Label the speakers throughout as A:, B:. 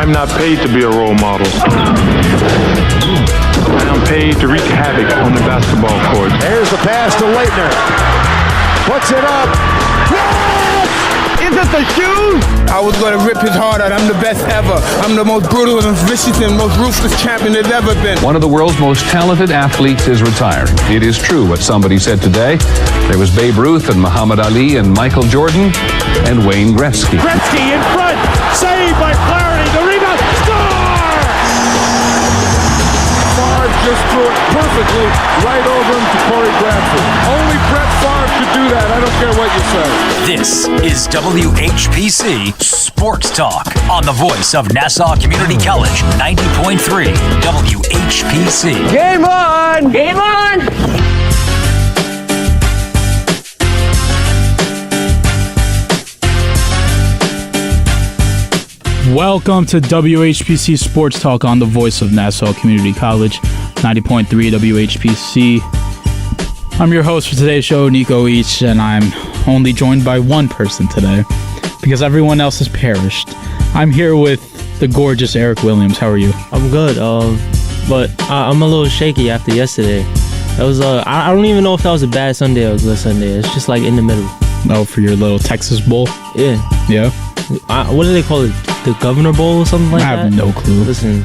A: I'm not paid to be a role model. I'm paid to wreak havoc on the basketball court.
B: There's the pass to Leitner. Puts it up. Yes! Is it the shoe?
C: I was going to rip his heart out. I'm the best ever. I'm the most brutal and vicious and most ruthless champion there's ever been.
D: One of the world's most talented athletes is retiring. It is true what somebody said today. There was Babe Ruth and Muhammad Ali and Michael Jordan and Wayne Gretzky.
B: Gretzky in front. Saved by Flaherty. The rebound. Score!
E: Favre just threw it perfectly right over him to Corey Bradford. Only Brett Favre could do that. I don't care what you say.
F: This is WHPC Sports Talk on the voice of Nassau Community College, 90.3 WHPC.
B: Game on! Game on!
G: Welcome to WHPC Sports Talk on the voice of Nassau Community College, 90.3 WHPC. I'm your host for today's show, Nico Each, and I'm only joined by one person today because everyone else has perished. I'm here with the gorgeous Erik Williams. How are you?
H: I'm good, but I'm a little shaky after yesterday. That was I don't even know if that was a bad Sunday or a good Sunday. It's just like in the middle.
G: Oh, for your little Texas Bowl?
H: Yeah.
G: Yeah?
H: What do they call it? The Governor Bowl or something like that?
G: I have no clue.
H: Listen,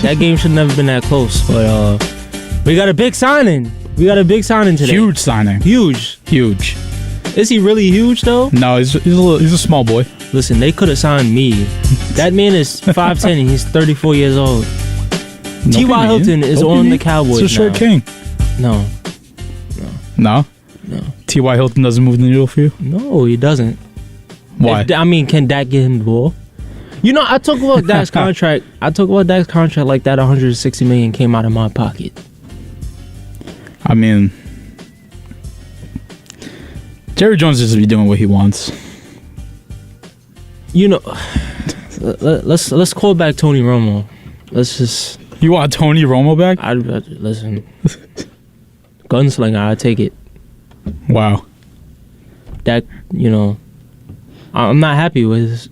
H: that game should never been that close, but we got a big signing. We got a big signing today.
G: Huge signing.
H: Huge. Is he really huge though?
G: No, he's a small boy.
H: Listen, they could have signed me. That man is 5'10" and he's 34 years old. T.Y. Hilton is on the Cowboys
G: It's a short
H: now.
G: king.
H: No.
G: T.Y. Hilton doesn't move the needle for you?
H: No, he doesn't.
G: Why?
H: Can Dak get him the ball? You know, I talk about Dak's contract. like that $160 million came out of my pocket.
G: I mean, Jerry Jones just be doing what he wants.
H: You know, let's call back Tony Romo. Let's just.
G: You want Tony Romo back?
H: Listen. Gunslinger, I take it.
G: Wow.
H: Dak, you know, I'm not happy with his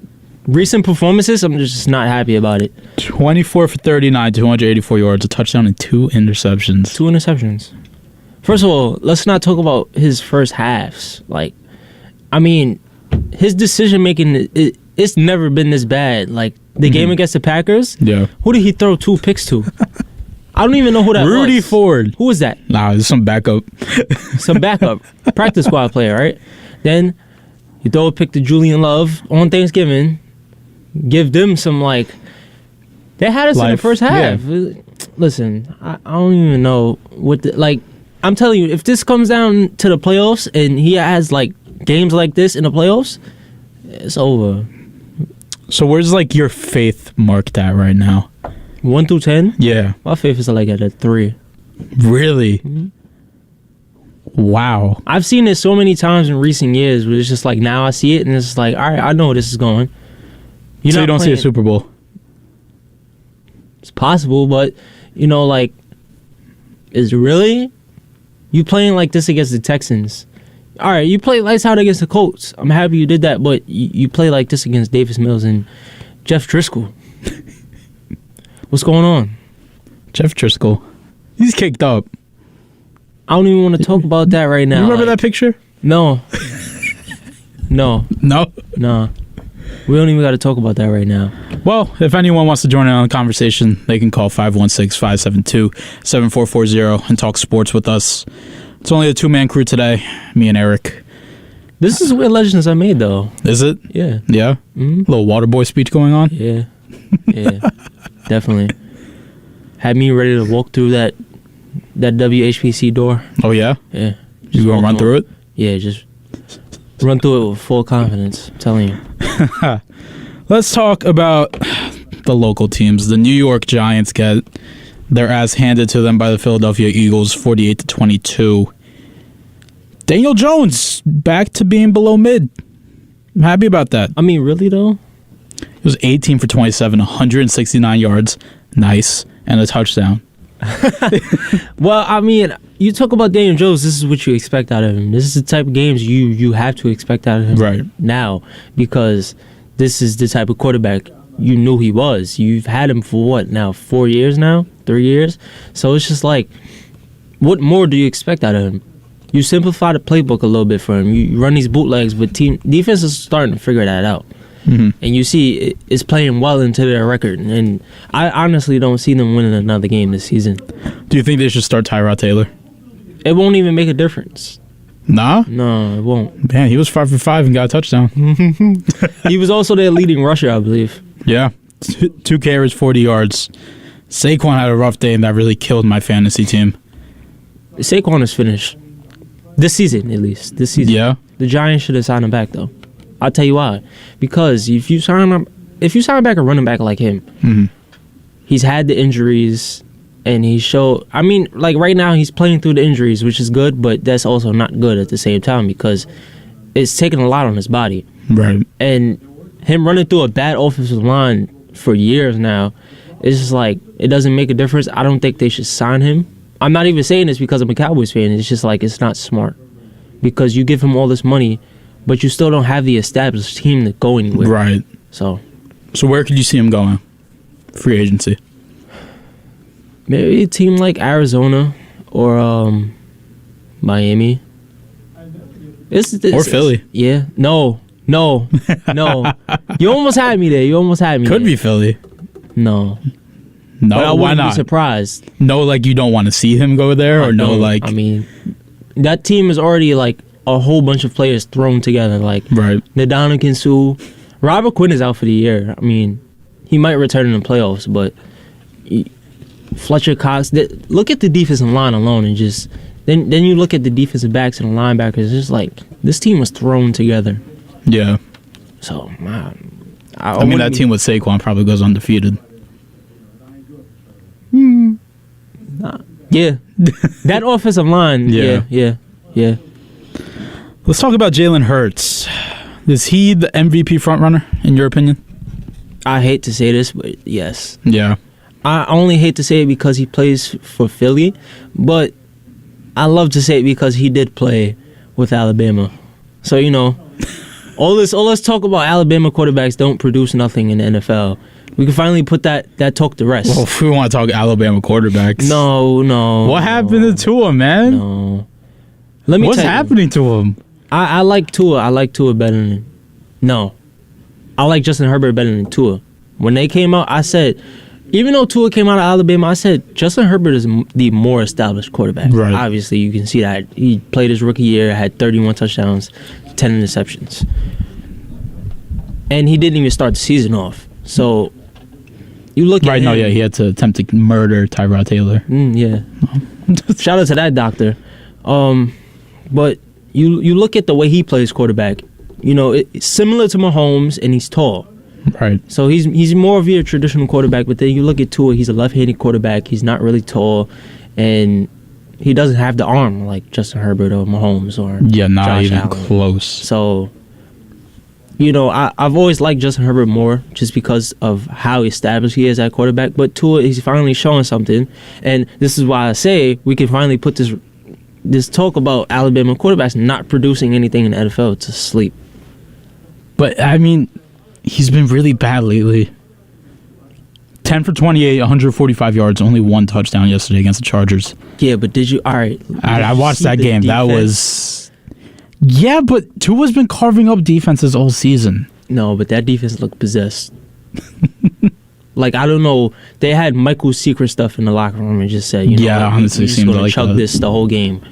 H: recent performances. I'm just not happy about it.
G: 24 for 39, 284 yards, a touchdown, and 2 interceptions.
H: 2 interceptions. First of all, let's not talk about his first halves. Like, I mean, his decision making, it's never been this bad. Like, the game against the Packers,
G: Yeah.
H: who did he throw 2 picks to? I don't even know who that was.
G: Rudy Ford.
H: Who was that?
G: Nah, it's some backup.
H: Some backup. Practice squad player, right? Then you throw a pick to Julian Love on Thanksgiving. Give them some, like, they had us in the first half. Yeah. Listen, I don't even know what I'm telling you, if this comes down to the playoffs and he has, like, games like this in the playoffs, it's over.
G: So where's, like, your faith marked at right now?
H: 1 through 10?
G: Yeah.
H: My faith is, like, at a 3.
G: Really?
H: Mm-hmm.
G: Wow.
H: I've seen it so many times in recent years where it's just like, now I see it and it's like, all right, I know where this is going.
G: So you don't see a Super Bowl?
H: It's possible, but, you know, like, is it really? You playing like this against the Texans. All right, you play lights out against the Colts. I'm happy you did that, but you play like this against Davis Mills and Jeff Driscoll. What's going on?
G: Jeff Driscoll. He's kicked up.
H: I don't even want to talk about that right now.
G: You remember that picture?
H: No. No.
G: No?
H: Nah. We don't even got to talk about that right now.
G: Well, if anyone wants to join in on the conversation, they can call 516-572-7440 and talk sports with us. It's only a 2-man crew today, me and Erik.
H: This is where Legends are made, though.
G: Is it?
H: Yeah.
G: Yeah?
H: Mm-hmm.
G: Little water boy speech going on?
H: Yeah. Yeah. Definitely. Had me ready to walk through that WHPC door.
G: Oh, yeah?
H: Yeah.
G: You going to run through it?
H: Yeah, just run through it with full confidence. I'm telling you.
G: Let's talk about the local teams. The New York Giants get their ass handed to them by the Philadelphia Eagles, 48-22. Daniel Jones back to being below mid. I'm happy about that.
H: I mean, really, though?
G: It was 18 for 27, 169 yards. Nice. And a touchdown.
H: Well, I mean, you talk about Daniel Jones, this is what you expect out of him. This is the type of games you have to expect out of him
G: right
H: now, because this is the type of quarterback you knew he was. You've had him for what now? 4 years now? 3 years? So it's just like, what more do you expect out of him? You simplify the playbook a little bit for him. You run these bootlegs, but team defense is starting to figure that out. Mm-hmm. And you see it's playing well into their record. And I honestly don't see them winning another game this season.
G: Do you think they should start Tyrod Taylor?
H: It won't even make a difference.
G: Nah?
H: No, it won't.
G: Man, he was 5 for 5 and got a touchdown.
H: He was also their leading rusher, I believe.
G: Yeah. 2 carries, 40 yards. Saquon had a rough day, and that really killed my fantasy team.
H: Saquon is finished. This season, at least. This season.
G: Yeah.
H: The Giants should have signed him back, though. I'll tell you why. Because if you sign back a running back like him, he's had the injuries, and he showed. I mean, like right now, he's playing through the injuries, which is good, but that's also not good at the same time because it's taking a lot on his body.
G: Right.
H: And him running through a bad offensive line for years now, it's just like it doesn't make a difference. I don't think they should sign him. I'm not even saying this because I'm a Cowboys fan. It's just like it's not smart because you give him all this money, but you still don't have the established team to go anywhere.
G: Right.
H: So
G: where could you see him going? Free agency.
H: Maybe a team like Arizona or Miami.
G: Or Philly.
H: Yeah. No. You almost had me there.
G: Could be Philly.
H: No.
G: No,
H: but I
G: why
H: wouldn't
G: not?
H: be surprised.
G: No, like you don't want to see him go there, or no, like
H: I mean, that team is already like a whole bunch of players thrown together. Like
G: right.
H: Ndamukong Suh, Robert Quinn is out for the year. I mean, he might return in the playoffs, but Fletcher Cox. Look at the defensive line alone, and just then you look at the defensive backs and the linebackers. It's just like this team was thrown together.
G: Yeah.
H: So
G: I mean, that team with Saquon probably goes undefeated.
H: Yeah. That offensive line. Yeah.
G: Let's talk about Jalen Hurts. Is he the MVP frontrunner, in your opinion?
H: I hate to say this, but yes.
G: Yeah.
H: I only hate to say it because he plays for Philly, but I love to say it because he did play with Alabama. So, all this talk about Alabama quarterbacks don't produce nothing in the NFL. We can finally put that talk to rest.
G: Well, if we want to talk Alabama quarterbacks.
H: No.
G: What happened to Tua, man?
H: No. Let me
G: What's
H: tell you,
G: happening to him?
H: I like Tua. I like Tua better than... No. I like Justin Herbert better than Tua. When they came out, I said... Even though Tua came out of Alabama, I said Justin Herbert is the more established quarterback.
G: Right.
H: Obviously, you can see that. He played his rookie year, had 31 touchdowns, 10 interceptions. And he didn't even start the season off. So... You look at him.
G: He had to attempt to murder Tyrod Taylor.
H: Yeah. Shout out to that doctor. But you look at the way he plays quarterback. It's similar to Mahomes, and he's tall.
G: Right.
H: So he's more of your traditional quarterback. But then you look at Tua, he's a left-handed quarterback. He's not really tall, and he doesn't have the arm like Justin Herbert or Mahomes or
G: not
H: Josh
G: even
H: Allen.
G: close.
H: So. I've always liked Justin Herbert more just because of how established he is at quarterback. But Tua, he's finally showing something. And this is why I say we can finally put this talk about Alabama quarterbacks not producing anything in the NFL to sleep.
G: But, I mean, he's been really bad lately. 10 for 28, 145 yards, only 1 touchdown yesterday against the Chargers.
H: Yeah, but did you... All right.
G: I watched that game. Defense? That was... Yeah, but Tua's been carving up defenses all season.
H: No, but that defense looked possessed. Like, I don't know. They had Michael's secret stuff in the locker room and just said,
G: honestly,
H: he's going to chug this the whole game.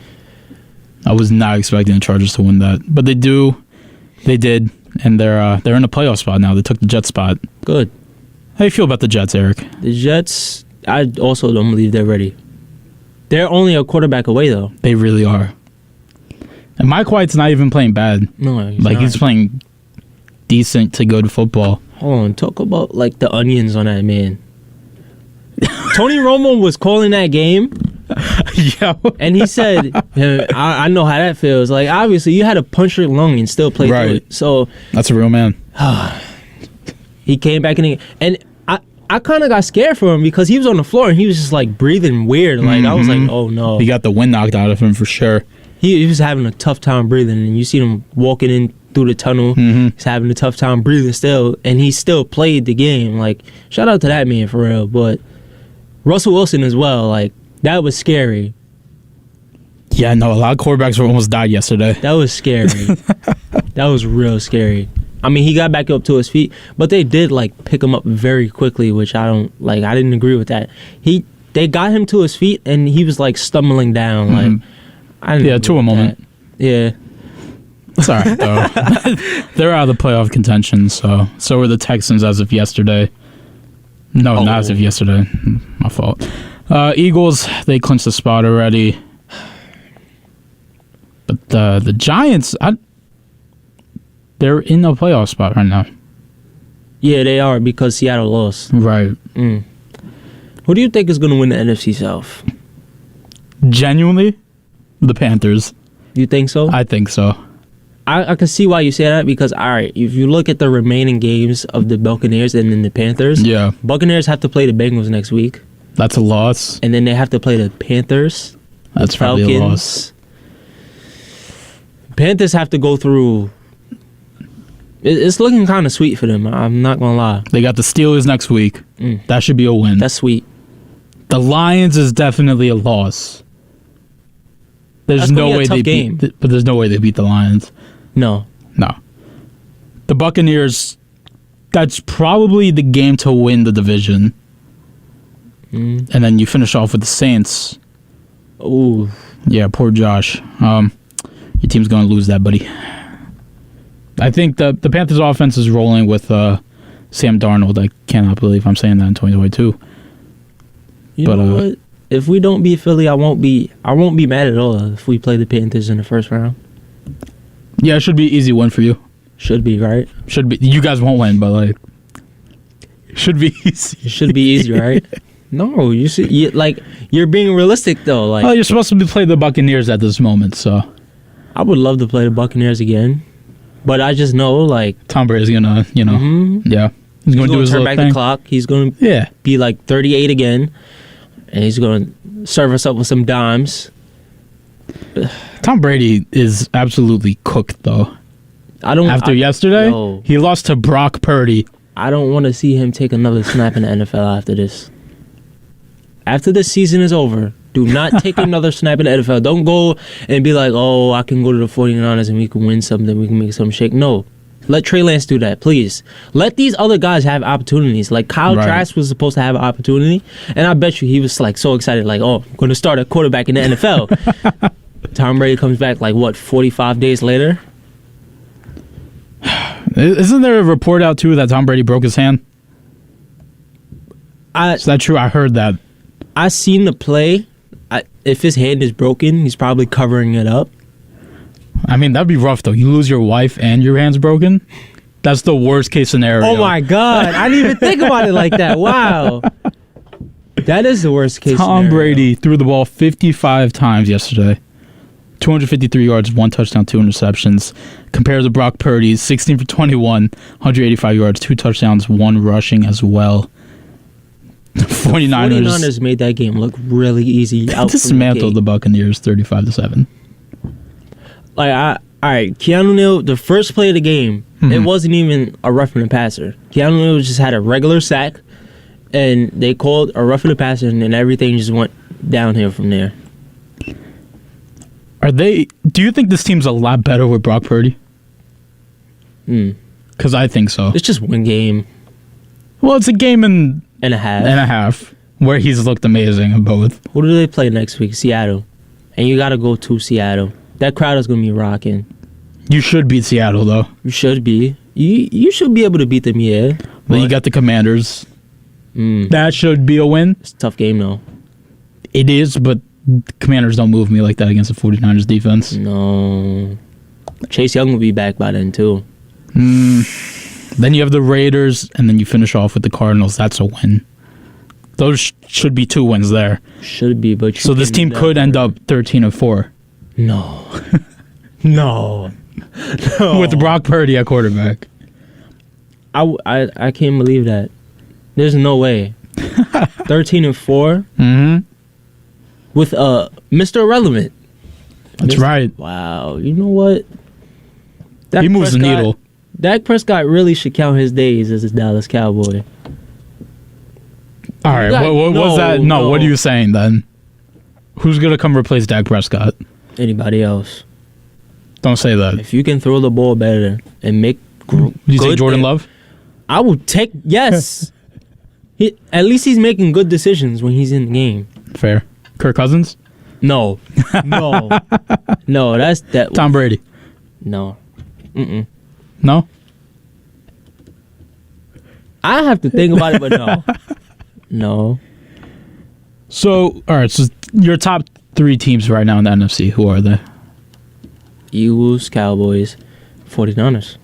G: I was not expecting the Chargers to win that. But they did, and they're in a playoff spot now. They took the Jets spot.
H: Good.
G: How do you feel about the Jets, Eric?
H: The Jets, I also don't believe they're ready. They're only a quarterback away, though.
G: They really are. And Mike White's not even playing bad.
H: No, he's
G: playing decent to go to football.
H: Hold on, talk about like the onions on that man. Tony Romo was calling that game.
G: Yeah.
H: And he said, I know how that feels. Like, obviously, you had to punch your lung and still play through it. So
G: that's a real man.
H: He came back in and I kind of got scared for him because he was on the floor and he was just like breathing weird. Like, I was like, oh no.
G: He got the wind knocked out of him for sure.
H: He was having a tough time breathing, and you see him walking in through the tunnel. He's having a tough time breathing still, and he still played the game. Like, shout out to that man for real. But Russell Wilson as well, like, that was scary.
G: Yeah, no, a lot of quarterbacks almost died yesterday.
H: That was scary. That was real scary. I mean, he got back up to his feet, but they did, like, pick him up very quickly, which I didn't agree with that. They got him to his feet, and he was, like, stumbling down. Like, I didn't
G: to a moment.
H: That. Yeah.
G: It's all right, though. They're out of the playoff contention, so were the Texans as of yesterday. No, not as of yesterday. My fault. Eagles, they clinched the spot already. But the Giants, they're in the playoff spot right now.
H: Yeah, they are because Seattle lost.
G: Right.
H: Who do you think is going to win the NFC South?
G: Genuinely, the Panthers.
H: You think so?
G: I think so.
H: I can see why you say that because, all right, if you look at the remaining games of the Buccaneers and then the Panthers, Buccaneers have to play the Bengals next week.
G: That's a loss.
H: And then they have to play the Panthers.
G: That's probably
H: Falcons.
G: a loss.
H: Panthers have to go through. It's looking kind of sweet for them. I'm not going to lie.
G: They got the Steelers next week. That should be a win.
H: That's sweet.
G: The Lions is definitely a loss. There's no way they beat, but there's no way they beat the Lions.
H: No.
G: The Buccaneers, that's probably the game to win the division. And then you finish off with the Saints.
H: Ooh.
G: Yeah, poor Josh. Your team's going to lose that, buddy. I think the Panthers offense is rolling with Sam Darnold. I cannot believe I'm saying that in 2022.
H: You know what? If we don't beat Philly, I won't be mad at all if we play the Panthers in the first round.
G: Yeah, it should be an easy win for you.
H: Should be, right?
G: Should be. You guys won't win, but like, it should be easy.
H: It should be easy, right? No, you're being realistic though. Like,
G: you're supposed to play the Buccaneers at this moment, so
H: I would love to play the Buccaneers again, but I just know like
G: Tom Brady's gonna, he's gonna do his
H: turn back the clock. He's gonna be like 38 again, and he's gonna serve us up with some dimes.
G: Tom Brady is absolutely cooked, though. After yesterday, he lost to Brock Purdy.
H: I don't want to see him take another snap in the NFL after this. After this season is over, do not take another snap in the NFL. Don't go and be like, oh, I can go to the 49ers and we can win something. We can make something shake. No. Let Trey Lance do that, please. Let these other guys have opportunities. Like Kyle Trask was supposed to have an opportunity, and I bet you he was like so excited, like, oh, I'm going to start a quarterback in the NFL. Tom Brady comes back like, 45 days later?
G: Isn't there a report out, too, that Tom Brady broke his hand? Is that true? I heard that.
H: I seen the play. If his hand is broken, he's probably covering it up.
G: I mean, that'd be rough, though. You lose your wife and your hand's broken? That's the worst case scenario.
H: Oh, my God. I didn't even think about it like that. Wow. That is the worst case scenario.
G: Tom Brady threw the ball 55 times yesterday. 253 yards, 1 touchdown, 2 interceptions. Compared to Brock Purdy's 16 for 21, 185 yards, 2 touchdowns, 1 rushing as well. The 49ers
H: made that game look really easy.
G: Dismantled the Buccaneers 35-7.
H: Like, all right, Keanu Neal, the first play of the game, it wasn't even a roughing the passer. Keanu Neal just had a regular sack, and they called a roughing the passer, and then everything just went downhill from there.
G: Do you think this team's a lot better with Brock Purdy? Because I think so.
H: It's just one game.
G: Well, it's a game and
H: a half
G: where he's looked amazing in both.
H: Who do they play next week? Seattle. And you got to go to Seattle. That crowd is going to be rocking.
G: You should beat Seattle, though.
H: You should be. You should be able to beat them, yeah.
G: Then you got the Commanders. That should be a win.
H: It's a tough game, though.
G: It is, but Commanders don't move me like that against the 49ers defense.
H: No. Chase Young will be back by then, too.
G: Then you have the Raiders, and then you finish off with the Cardinals. That's a win. Those should be 2 wins there.
H: Should be, but
G: so this team could end up 13-4.
H: No. No.
G: With Brock Purdy at quarterback.
H: I can't believe that. There's no way. 13-4. With Mr. Irrelevant.
G: That's right.
H: Wow. You know what?
G: He moves the needle.
H: Dak Prescott really should count his days as a Dallas Cowboy.
G: All right, what was that? No, what are you saying then? Who's going to come replace Dak Prescott?
H: Anybody else.
G: Don't say that.
H: If you can throw the ball better and make
G: Do you take Jordan Love?
H: I would take, yes. At least he's making good decisions when he's in the game.
G: Fair. Kirk Cousins?
H: No. No, that's that.
G: Tom Brady?
H: No.
G: No?
H: I have to think about it, but no. No.
G: So, all right, so your top 3 teams right now in the NFC, who are they?
H: Eagles, Cowboys, 49ers.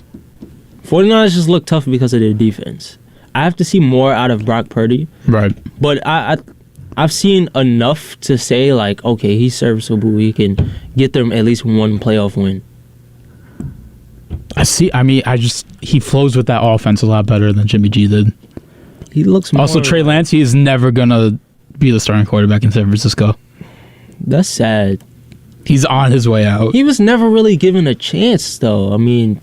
H: 49ers just look tough because of their defense. I have to see more out of Brock Purdy.
G: Right.
H: But I've seen enough to say, like, okay, he's serviceable. He can get them at least one playoff win.
G: He flows with that offense a lot better than Jimmy G did.
H: He looks more
G: Also, Trey Lance, he is never going to be the starting quarterback in San Francisco.
H: That's sad.
G: He's on his way out.
H: He was never really given a chance, though. I mean,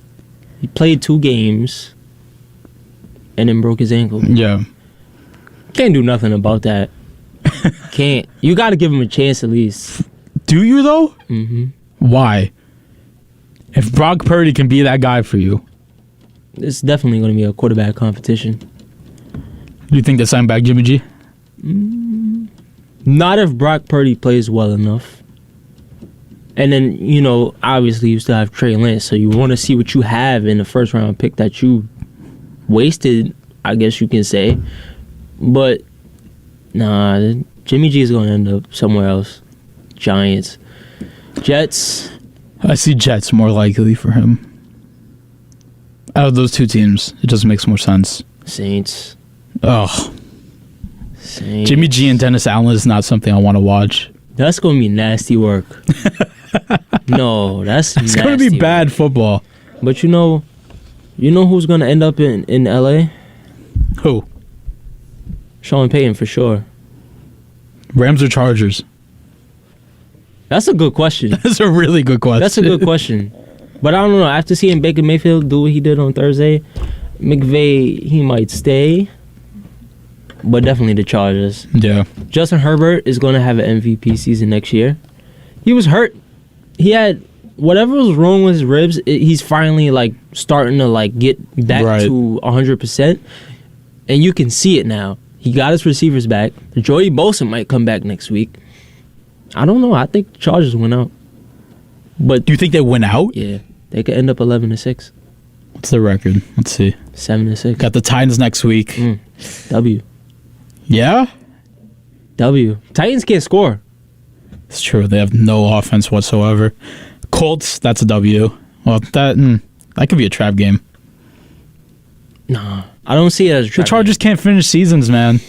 H: he played 2 games and then broke his ankle.
G: Yeah.
H: Can't do nothing about that. Can't. You got to give him a chance at least.
G: Do you, though?
H: Mm-hmm.
G: Why? If Brock Purdy can be that guy for you.
H: It's definitely going to be a quarterback competition.
G: Do you think they sign back Jimmy G?
H: Not if Brock Purdy plays well enough. And then, obviously you still have Trey Lance, so you want to see what you have in the first round pick that you wasted, I guess you can say. But, nah, Jimmy G is going to end up somewhere else. Giants. Jets.
G: I see Jets more likely for him. Out of those 2 teams, it just makes more sense.
H: Saints.
G: Ugh.
H: Saints.
G: Jimmy G and Dennis Allen is not something I want to watch.
H: That's going to be nasty work. No, that's
G: It's going to be bad football.
H: But you know who's going to end up in L.A.?
G: Who?
H: Sean Payton, for sure.
G: Rams or Chargers?
H: That's a good question.
G: That's a really good question.
H: That's a good question. But I don't know. After seeing Baker Mayfield do what he did on Thursday, McVay, he might stay. But definitely the Chargers.
G: Yeah.
H: Justin Herbert is going to have an MVP season next year. He was hurt. He had whatever was wrong with his ribs. He's finally starting to get back to 100%, and you can see it now. He got his receivers back. Joey Bosa might come back next week. I don't know. I think the Chargers win out. But
G: do you think they win out?
H: Yeah, they could end up 11-6.
G: What's the record? Let's see.
H: 7-6.
G: Got the Titans next week.
H: W.
G: Yeah?
H: W. Titans can't score.
G: It's true. They have no offense whatsoever. Colts, that's a W. Well, that could be a trap game.
H: Nah, I don't see it as a trap
G: The Chargers can't finish seasons, man.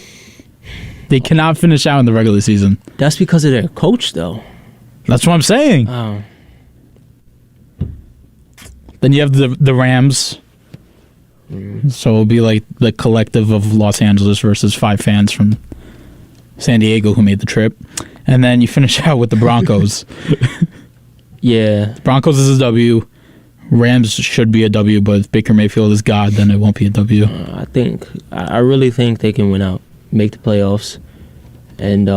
G: They cannot finish out in the regular season.
H: That's because of their coach, though.
G: That's what I'm saying.
H: Oh.
G: Then you have the Rams. So it'll be like the collective of Los Angeles versus 5 fans from San Diego who made the trip. And then you finish out with the Broncos.
H: Yeah.
G: Broncos is a W. Rams should be a W, but if Baker Mayfield is God, then it won't be a W.
H: I really think they can win out, make the playoffs, and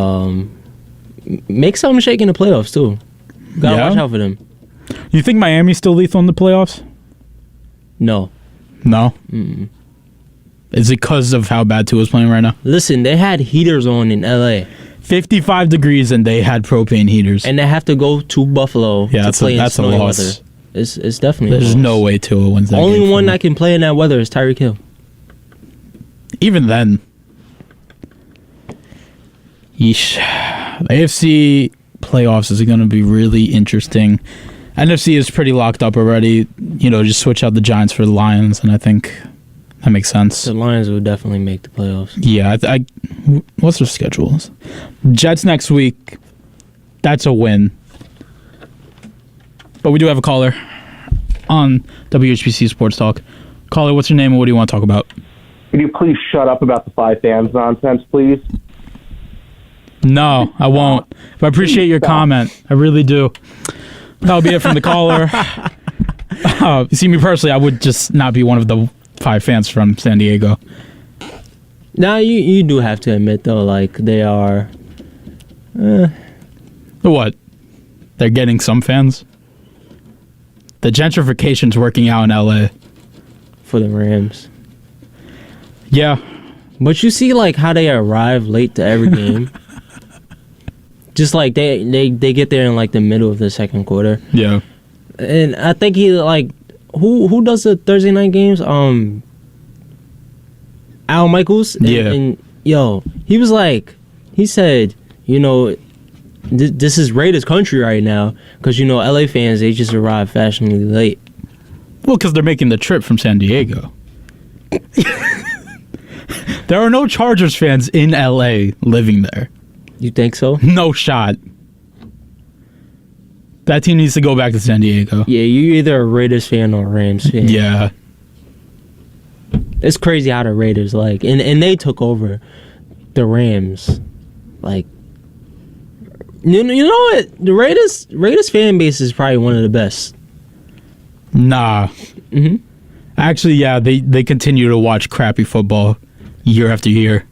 H: make something shake in the playoffs, too. Gotta watch out for them.
G: You think Miami's still lethal in the playoffs?
H: No.
G: No? Mm-mm. Is it because of how bad Tua's playing right now?
H: Listen, they had heaters on in L.A.
G: 55 degrees and they had propane heaters.
H: And they have to go to Buffalo to play in snowy weather. It's definitely
G: There's no way Tua wins that
H: Only
G: game
H: one that can play in that weather is Tyreek Hill.
G: Even then. Yeesh. The AFC playoffs is going to be really interesting. NFC is pretty locked up already. Just switch out the Giants for the Lions, and I think that makes sense.
H: The Lions will definitely make the playoffs.
G: Yeah. What's their schedule? Jets next week. That's a win. But we do have a caller on WHPC Sports Talk. Caller, what's your name and what do you want to talk about?
I: Could you please shut up about the 5 fans nonsense, please?
G: No, I won't. But I appreciate your comment. I really do. That'll be it from the caller. You see, me personally, I would just not be one of the 5 fans from San Diego.
H: Now, you do have to admit, though, like, they are...
G: What? They're getting some fans? The gentrification's working out in L.A.
H: For the Rams.
G: Yeah.
H: But you see, like, how they arrive late to every game. Just like they get there in like the middle of the second quarter.
G: Yeah.
H: And I think he like who does the Thursday night games? Al Michaels. And yo, he was like, he said, you know, this is Raiders country right now because you know LA fans, they just arrive fashionably late.
G: Well, because they're making the trip from San Diego. There are no Chargers fans in LA living there.
H: You think so?
G: No shot. That team needs to go back to San Diego.
H: Yeah, you're either a Raiders fan or a Rams fan.
G: Yeah.
H: It's crazy how the Raiders, like, and they took over the Rams. Like, you know what? The Raiders fan base is probably one of the best.
G: Nah. Mm-hmm. Actually, yeah, they continue to watch crappy football year after year.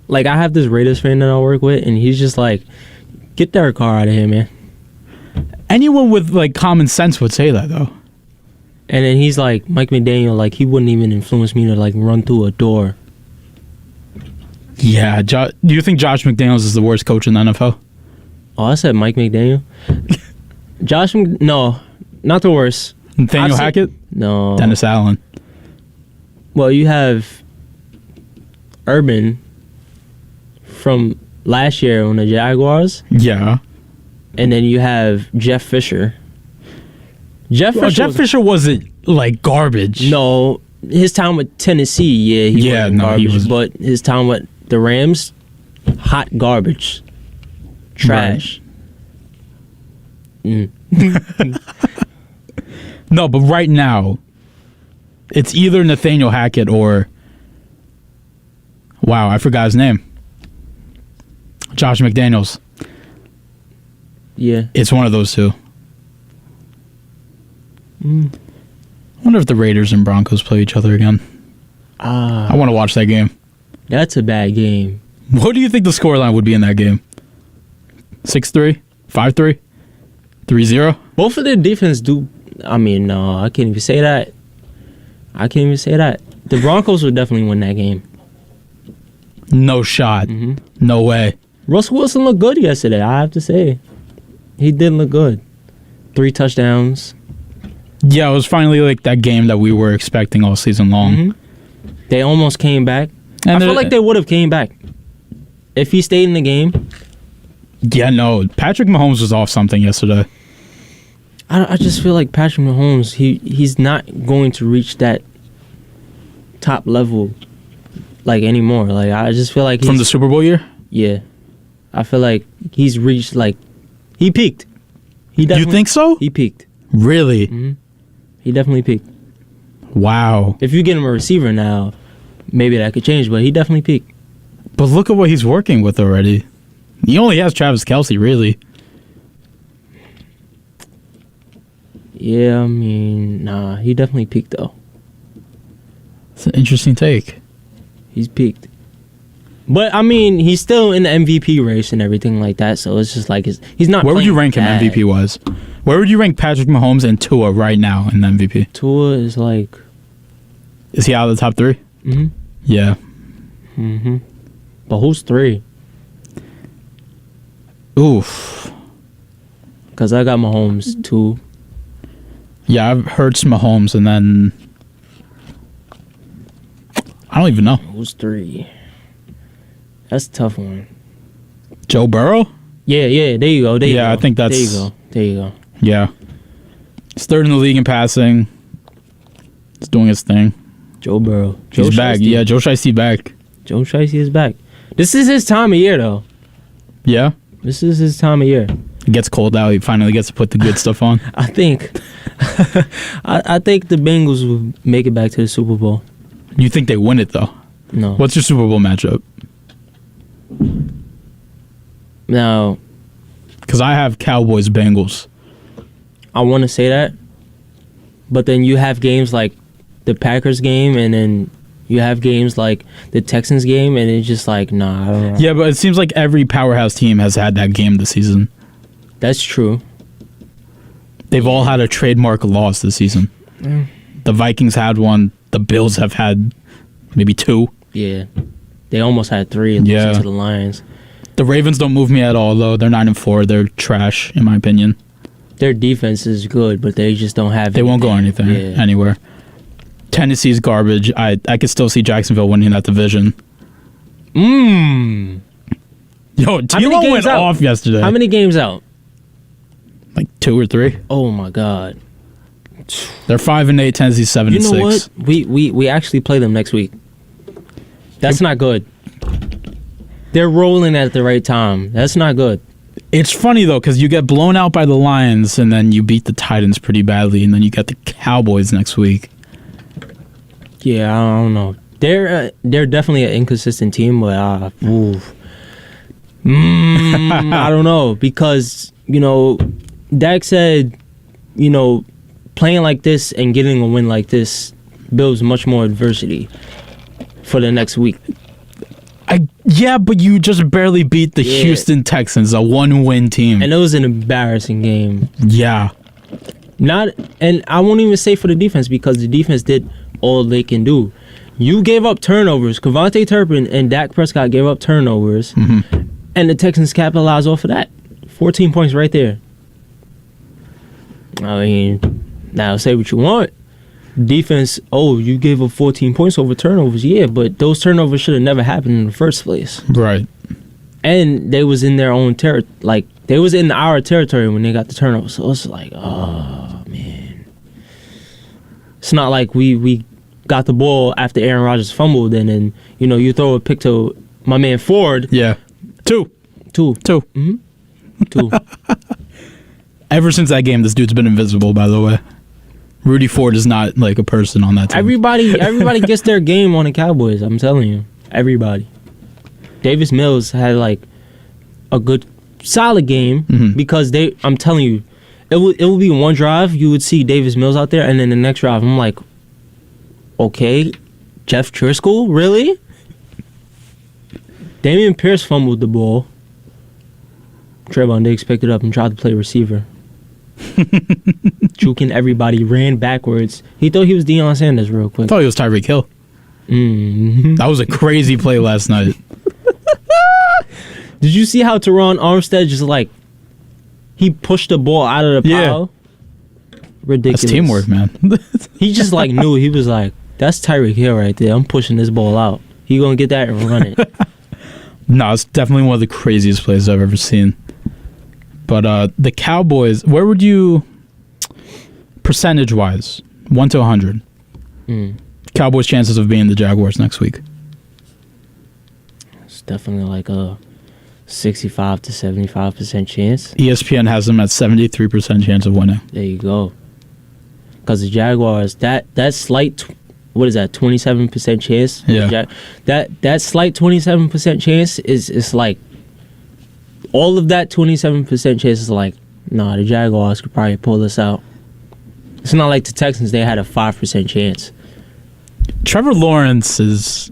H: Like, I have this Raiders fan that I work with, and he's just like, get Derek Carr out of here, man.
G: Anyone with, like, common sense would say that, though.
H: And then he's like, Mike McDaniel, like, he wouldn't even influence me to, like, run through a door.
G: Yeah. Do you think Josh McDaniels is the worst coach in the NFL?
H: Oh, I said Mike McDaniel. No, not the worst.
G: Nathaniel Hackett?
H: No.
G: Dennis Allen.
H: Well, you have Urban from last year on the Jaguars.
G: Yeah.
H: And then you have Jeff Fisher. Jeff
G: Fisher wasn't, like, garbage.
H: No. His time with Tennessee, he wasn't garbage. But his time with the Rams, hot garbage. Trash.
G: Right. No, but right now, it's either Nathaniel Hackett or... Wow, I forgot his name. Josh McDaniels.
H: Yeah.
G: It's one of those two. I wonder if the Raiders and Broncos play each other again. I want to watch that game.
H: That's a bad game.
G: What do you think the scoreline would be in that game? 6-3? 5-3? 3-0?
H: Both of their defense do... I mean, no, I can't even say that. The Broncos would definitely win that game.
G: No shot. Mm-hmm. No way.
H: Russell Wilson looked good yesterday, I have to say. He did look good. 3 touchdowns.
G: Yeah, it was finally like that game that we were expecting all season long.
H: Mm-hmm. They almost came back.
G: And
H: I feel like they would have came back if he stayed in the game.
G: Yeah, no. Patrick Mahomes was off something yesterday.
H: I just feel like Patrick Mahomes, he's not going to reach that top level like anymore. Like, I just feel like
G: from the Super Bowl year?
H: Yeah. I feel like he's reached, like, he peaked.
G: You think so?
H: He peaked.
G: Really?
H: Mm-hmm. He definitely peaked.
G: Wow.
H: If you get him a receiver now, maybe that could change, but he definitely peaked.
G: But look at what he's working with already. He only has Travis Kelce, really.
H: Yeah, I mean, nah, he definitely peaked, though.
G: It's an interesting take.
H: He's peaked. But, I mean, he's still in the MVP race and everything like that, so it's just like, he's not.
G: Where would you rank him MVP-wise? Where would you rank Patrick Mahomes and Tua right now in the MVP?
H: Tua is like...
G: Is he out of the top 3?
H: Mm-hmm.
G: Yeah.
H: Mm-hmm. But who's 3?
G: Oof.
H: Because I got Mahomes 2.
G: Yeah, I've heard Mahomes, and then... I don't even know.
H: Who's 3? That's a tough one.
G: Joe Burrow?
H: Yeah, there you go.
G: I think that's...
H: There you go.
G: Yeah. He's 3rd in the league in passing. He's doing his thing.
H: Joe Burrow.
G: He's back. Yeah, Joe Shiesty back.
H: Joe Shiesty is back. This is his time of year, though.
G: Yeah?
H: This is his time of year.
G: It gets cold out. He finally gets to put the good stuff on.
H: I think. I think the Bengals will make it back to the Super Bowl.
G: You think they win it, though?
H: No.
G: What's your Super Bowl matchup?
H: Now,
G: because I have Cowboys-Bengals.
H: I want to say that, But then you have games like the Packers game, and then you have games like the Texans game, and it's just like, nah, I don't know.
G: Yeah, but it seems like every powerhouse team has had that game this season.
H: That's true.
G: They've all had a trademark loss this season. The Vikings had one. The Bills have had maybe 2.
H: Yeah. They almost had 3 and losing to the Lions.
G: The Ravens don't move me at all, though. They're 9-4. They're trash, in my opinion.
H: Their defense is good, but they just don't have
G: They won't go anywhere. Tennessee's garbage. I could still see Jacksonville winning that division. Yo, T-Lo went off yesterday.
H: How many games out?
G: Like 2 or 3.
H: Oh, my God.
G: They're 5-8. Tennessee's 7-6.
H: You know what? We actually play them next week. That's not good. They're rolling at the right time. That's not good.
G: It's funny, though, because you get blown out by the Lions, and then you beat the Titans pretty badly, and then you get the Cowboys next week.
H: Yeah, I don't know. They're definitely an inconsistent team, but I don't know, because, Dak said, playing like this and getting a win like this builds much more adversity for the next week.
G: Yeah, but you just barely beat the Houston Texans, a 1-win team.
H: And it was an embarrassing game.
G: Yeah.
H: And I won't even say for the defense, because the defense did all they can do. You gave up turnovers. Kevontae Turpin and Dak Prescott gave up turnovers, and the Texans capitalized off of that. 14 points right there. I mean, now say what you want. Defense, you gave up 14 points over turnovers. Yeah, but those turnovers should have never happened in the first place.
G: Right.
H: And they was in their own territory. Like, they was in our territory when they got the turnover. So it's like, oh, man. It's not like we got the ball after Aaron Rodgers fumbled, and then, you throw a pick to my man Ford.
G: Yeah. 2.
H: Mm-hmm. 2.
G: Ever since that game, this dude's been invisible, by the way. Rudy Ford is not like a person on that team.
H: Everybody gets their game on the Cowboys, I'm telling you. Everybody. Davis Mills had like a good solid game because I'm telling you, it would be one drive, you would see Davis Mills out there, and then the next drive I'm like, okay, Jeff Driscoll, really? Damian Pierce fumbled the ball. Trevon Diggs picked it up and tried to play receiver. Juking everybody, ran backwards. He thought he was Deion Sanders real quick.
G: I thought he was Tyreek Hill. That was a crazy play last night.
H: Did you see how Teron Armstead just he pushed the ball out of the pile? Ridiculous.
G: That's teamwork, man.
H: He just knew. He was like, that's Tyreek Hill right there. I'm pushing this ball out. He gonna get that and run it.
G: No, it's definitely one of the craziest plays I've ever seen. But the Cowboys, where would you, percentage-wise, 1 to 100, Cowboys' chances of being the Jaguars next week?
H: It's definitely like a 65 to 75% chance.
G: ESPN has them at 73% chance of winning.
H: There you go. Because the Jaguars, that slight, what is that, 27% chance?
G: Yeah.
H: That slight 27% chance is like, all of that 27% chance is like, nah, the Jaguars could probably pull this out. It's not like the Texans, they had a 5% chance.
G: Trevor Lawrence he's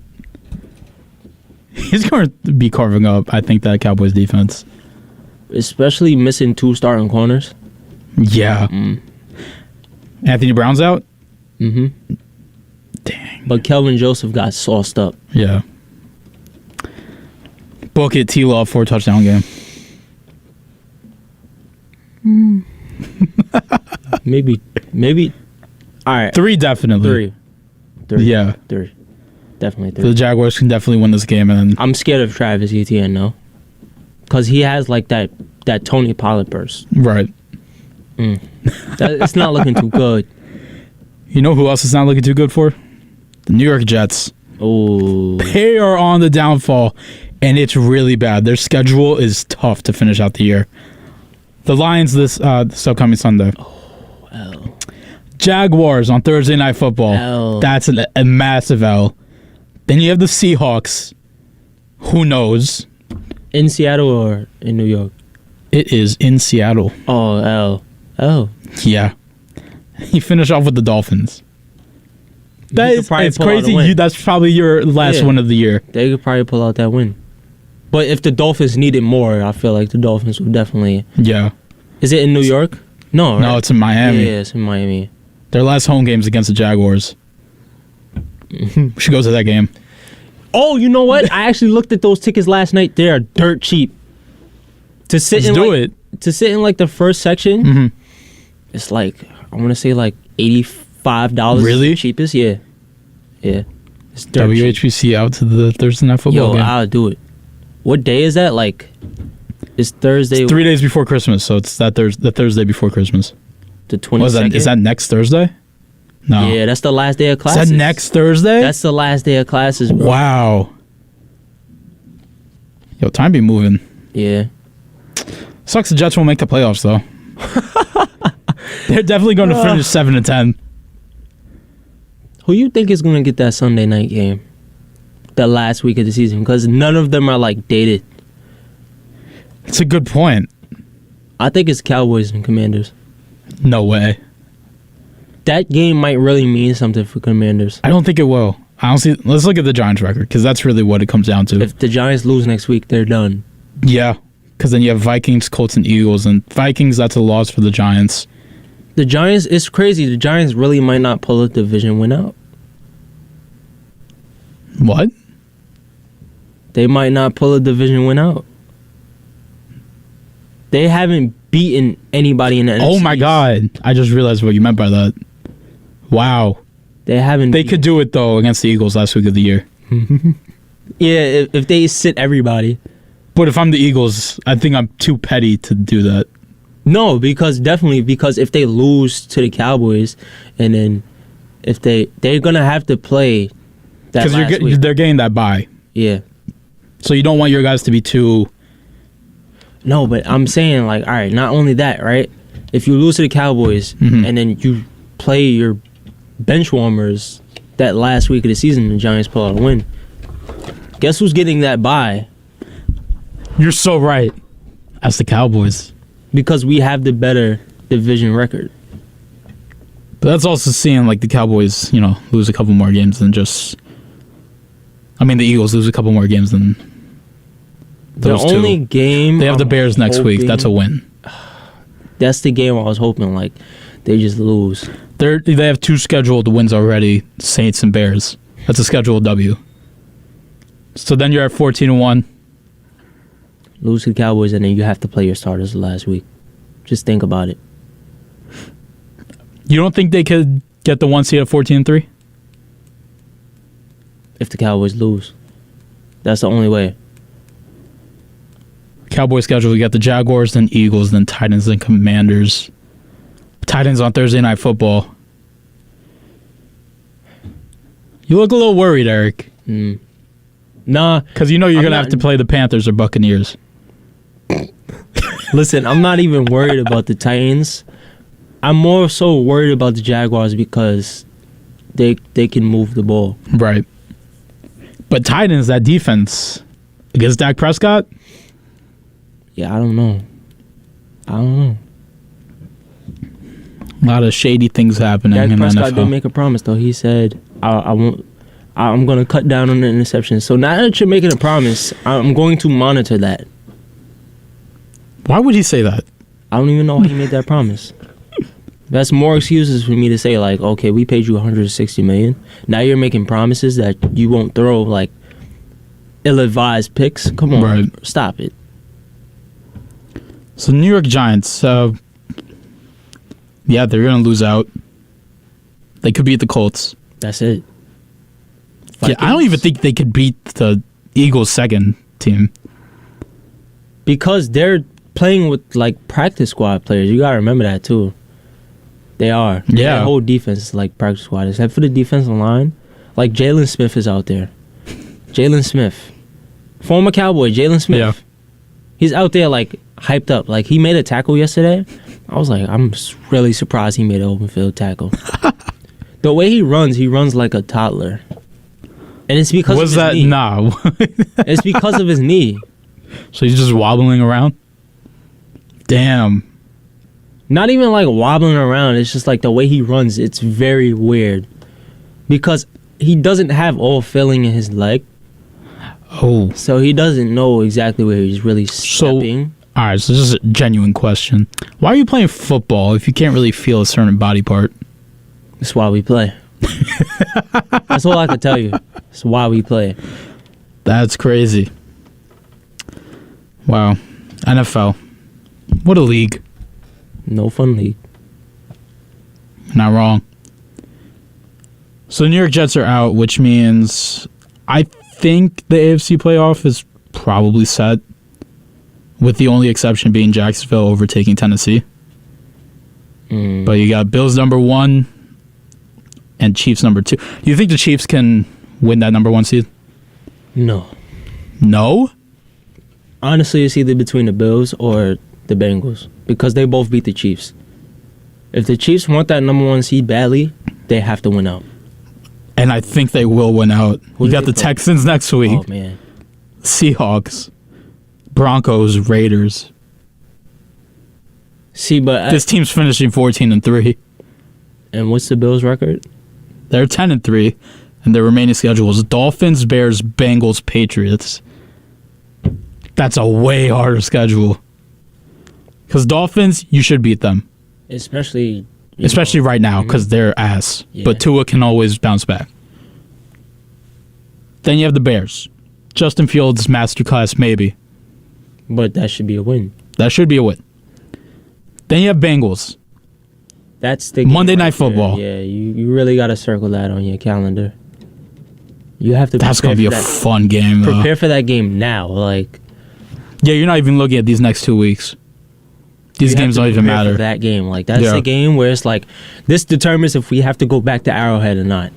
G: going to be carving up, I think, that Cowboys defense.
H: Especially missing 2 starting corners.
G: Yeah. Anthony Brown's out?
H: Mm-hmm.
G: Dang.
H: But Kelvin Joseph got sauced up.
G: Yeah. Book it, T-Law, 4-touchdown game.
H: Maybe. All right.
G: 3 definitely.
H: 3.
G: Yeah.
H: 3. Definitely 3.
G: The Jaguars can definitely win this game. And
H: I'm scared of Travis Etienne, though. Because he has that Tony Pollard burst.
G: Right.
H: It's not looking too good.
G: You know who else is not looking too good for? The New York Jets.
H: Oh.
G: They are on the downfall, and it's really bad. Their schedule is tough to finish out the year. The Lions this upcoming Sunday.
H: Oh, L.
G: Jaguars on Thursday Night Football.
H: L.
G: That's a massive L. Then you have the Seahawks. Who knows?
H: In Seattle or in New York?
G: It is in Seattle.
H: Oh, L.
G: Yeah. He finished off with the Dolphins. It's crazy. That's probably your last win of the year.
H: They could probably pull out that win. But if the Dolphins needed more, I feel like the Dolphins would definitely.
G: Yeah.
H: Is it in New York? No, right?
G: No, it's in Miami.
H: Yeah, it's in Miami.
G: Their last home game's against the Jaguars. We should go to that game.
H: Oh, you know what? I actually looked at those tickets last night. They are dirt cheap. To sit To sit in like the first section, it's like I want to say like $85.
G: Really?
H: Cheapest? Yeah. It's dirt
G: WHPC
H: cheap.
G: out to the Thursday night football game.
H: I'll do it. What day is that? Like, it's Thursday.
G: It's 3 days before Christmas, so it's the Thursday before Christmas.
H: The 22nd.
G: Is that next Thursday? No.
H: Yeah, that's the last day of classes.
G: Is that next Thursday?
H: That's the last day of classes, bro.
G: Wow. Yo, time be moving.
H: Yeah.
G: Sucks the Jets won't make the playoffs, though. They're definitely going to finish 7-10.
H: Who you think is going to get that Sunday night game? The last week of the season? Because none of them are, like, dated.
G: It's a good point.
H: I think it's Cowboys and Commanders.
G: No way.
H: That game might really mean something for Commanders.
G: I don't think it will. Honestly, let's look at the Giants record, because that's really what it comes down to.
H: If the Giants lose next week, they're done.
G: Yeah, because then you have Vikings, Colts, and Eagles, and Vikings, that's a loss for the Giants.
H: The Giants, it's crazy. The Giants really might not pull a division win out.
G: What?
H: They might not pull a division win out. They haven't beaten anybody in the NFC.
G: Oh my God. I just realized what you meant by that. Wow.
H: They haven't.
G: They could do it, though, against the Eagles last week of the year.
H: Yeah, if they sit everybody.
G: But if I'm the Eagles, I think I'm too petty to do that.
H: No, because if they lose to the Cowboys, and then if they're going to have to play that last week.
G: Because they're getting that bye.
H: Yeah.
G: So you don't want your guys to be too...
H: No, but I'm saying, like, all right, not only that, right? If you lose to the Cowboys and then you play your bench warmers that last week of the season, the Giants pull out a win. Guess who's getting that bye?
G: You're so right. That's the Cowboys.
H: Because we have the better division record.
G: But that's also seeing, like, the Cowboys, lose a couple more games than just... I mean, the Eagles lose a couple more games than... Those
H: the only
G: two.
H: game
G: they have the Bears next week. That's a win.
H: That's the game I was hoping. Like they just lose.
G: They have two scheduled wins already. Saints and Bears. That's a scheduled W. So then you're at 14-1.
H: Lose to the Cowboys and then you have to play your starters last week. Just think about it.
G: You don't think they could get the 1 seed at 14-3?
H: If the Cowboys lose, that's the only way.
G: Cowboys schedule, we got the Jaguars, then Eagles, then Titans, then Commanders. Titans on Thursday Night Football. You look a little worried, Erik.
H: Nah.
G: Because you're going to have to play the Panthers or Buccaneers.
H: Listen, I'm not even worried about the Titans. I'm more so worried about the Jaguars because they can move the ball.
G: Right. But Titans, that defense against Dak Prescott...
H: Yeah, I don't know.
G: A lot of shady things happening in the NFL.
H: Dak Prescott did make a promise, though. He said, I'm going to cut down on the interceptions. So now that you're making a promise, I'm going to monitor that.
G: Why would he say that?
H: I don't even know how he made that promise. That's more excuses for me to say, like, okay, we paid you $160 million. Now you're making promises that you won't throw, like, ill-advised picks. Come on,
G: right.
H: Stop it.
G: So New York Giants, yeah, they're going to lose out. They could beat the Colts.
H: That's it.
G: Yeah, I don't even think they could beat the Eagles' second team.
H: Because they're playing with, like, practice squad players. You got to remember that, too. They are.
G: Yeah.
H: Their whole defense is like practice squad. Except for the defensive line, like Jalen Smith is out there. Jalen Smith. Former Cowboy, Jalen Smith.
G: Yeah.
H: He's out there, like, hyped up. Like, he made a tackle yesterday. I was like, I'm really surprised he made an open field tackle. The way he runs like a toddler. And it's because of his knee.
G: Nah.
H: It's because of his knee.
G: So he's just wobbling around? Damn.
H: Not even like wobbling around. It's just like the way he runs. It's very weird because he doesn't have all feeling in his leg.
G: Oh.
H: So he doesn't know exactly where he's really stepping.
G: All right, so this is a genuine question. Why are you playing football if you can't really feel a certain body part?
H: That's why we play. That's all I can tell you. That's why we play.
G: That's crazy. Wow. NFL. What a league.
H: No fun league.
G: Not wrong. So the New York Jets are out, which means I think the AFC playoff is probably set, with the only exception being Jacksonville overtaking Tennessee. But you got Bills number 1 and Chiefs number 2. Do you think the Chiefs can win that number 1 seed?
H: No.
G: No?
H: Honestly, it's either between the Bills or the Bengals because they both beat the Chiefs. If the Chiefs want that number 1 seed badly, they have to win out.
G: And I think they will win out. You got the Texans next week.
H: Oh, man.
G: Seahawks, Broncos, Raiders.
H: See, but
G: this team's finishing 14-3.
H: And what's the Bills' record?
G: They're 10-3, and their remaining schedule is Dolphins, Bears, Bengals, Patriots. That's a way harder schedule. Because Dolphins, you should beat them.
H: Especially
G: right now, because they're ass.
H: Yeah.
G: But Tua can always bounce back. Then you have the Bears. Justin Fields, masterclass, maybe.
H: But that should be a win.
G: That should be a win. Then you have Bengals.
H: That's the
G: Monday Night Football.
H: Yeah, you really got to circle that on your calendar. You have to.
G: That's going to be a fun game, though.
H: Prepare for that game now.
G: Yeah, you're not even looking at these next 2 weeks. These games don't even matter.
H: For that game, that's the game where it's like this determines if we have to go back to Arrowhead or not.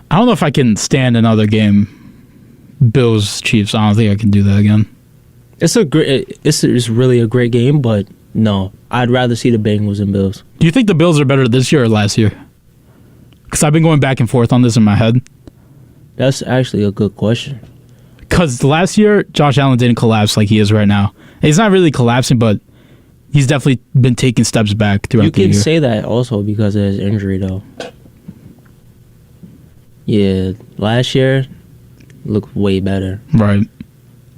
G: I don't know if I can stand another game. Bills Chiefs. I don't think I can do that again.
H: It's really a great game, but no, I'd rather see the Bengals and Bills.
G: Do you think the Bills are better this year or last year? Because I've been going back and forth on this in my head.
H: That's actually a good question.
G: Because last year, Josh Allen didn't collapse like he is right now. He's not really collapsing, but he's definitely been taking steps back throughout the year.
H: You can say that also because of his injury, though. Yeah, last year looked way better.
G: Right.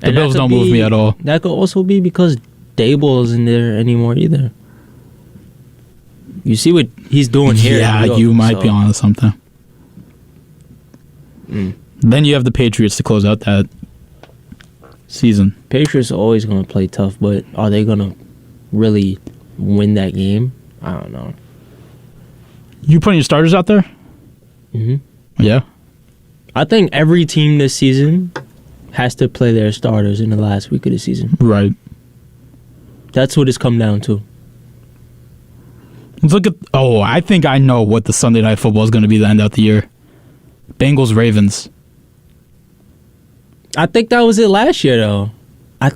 G: The Bills don't move me at all.
H: That could also be because Dable isn't there anymore either. You see what he's doing here.
G: Yeah, you might be on to something. Then you have the Patriots to close out that season.
H: Patriots are always going to play tough, but are they going to really win that game? I don't know.
G: You putting your starters out there? Yeah.
H: I think every team this season has to play their starters in the last week of the season.
G: Right.
H: That's what it's come down to.
G: Let's look at... Oh, I think I know what the Sunday Night Football is going to be the end of the year. Bengals, Ravens.
H: I think that was it last year, though. I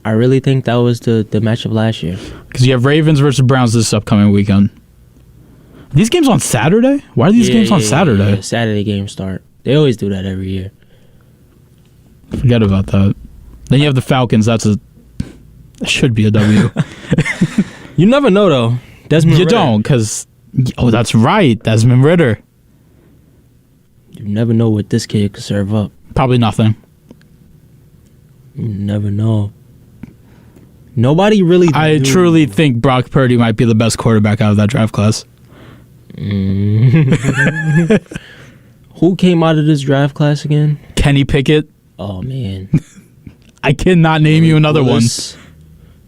H: really think that was the matchup last year.
G: Because you have Ravens versus Browns this upcoming weekend. Are these games on Saturday? Why are these games on Saturday?
H: Yeah, Saturday games start. They always do that every year.
G: Forget about that. Then you have the Falcons. That should be a W.
H: You never know, though. Desmond Ritter.
G: Don't, because... Oh, that's right. Desmond Ritter.
H: You never know what this kid could serve up.
G: Probably nothing.
H: You never know. Nobody really...
G: I truly think Brock Purdy might be the best quarterback out of that draft class.
H: Who came out of this draft class again?
G: Kenny Pickett.
H: Oh, man.
G: I cannot name you another one.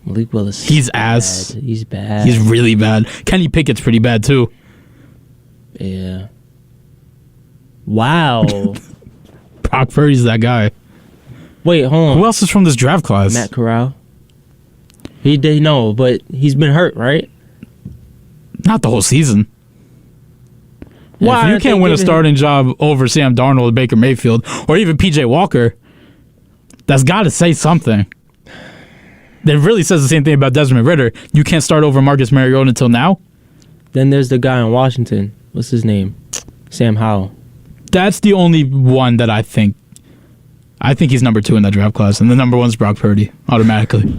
H: Malik Willis.
G: He's ass.
H: Bad. He's bad.
G: He's really bad. Kenny Pickett's pretty bad, too.
H: Yeah. Wow.
G: Brock Purdy's that guy.
H: Wait, hold on.
G: Who else is from this draft class?
H: Matt Corral. He did know, but he's been hurt, right?
G: Not the whole season.
H: Why
G: if you can't win a starting job over Sam Darnold or Baker Mayfield or even PJ Walker, that's got to say something. That really says the same thing about Desmond Ritter. You can't start over Marcus Mariota until now?
H: Then there's the guy in Washington. What's his name? Sam Howell.
G: That's the only one that I think I think he's number 2 in that draft class, and the number 1's Brock Purdy, automatically.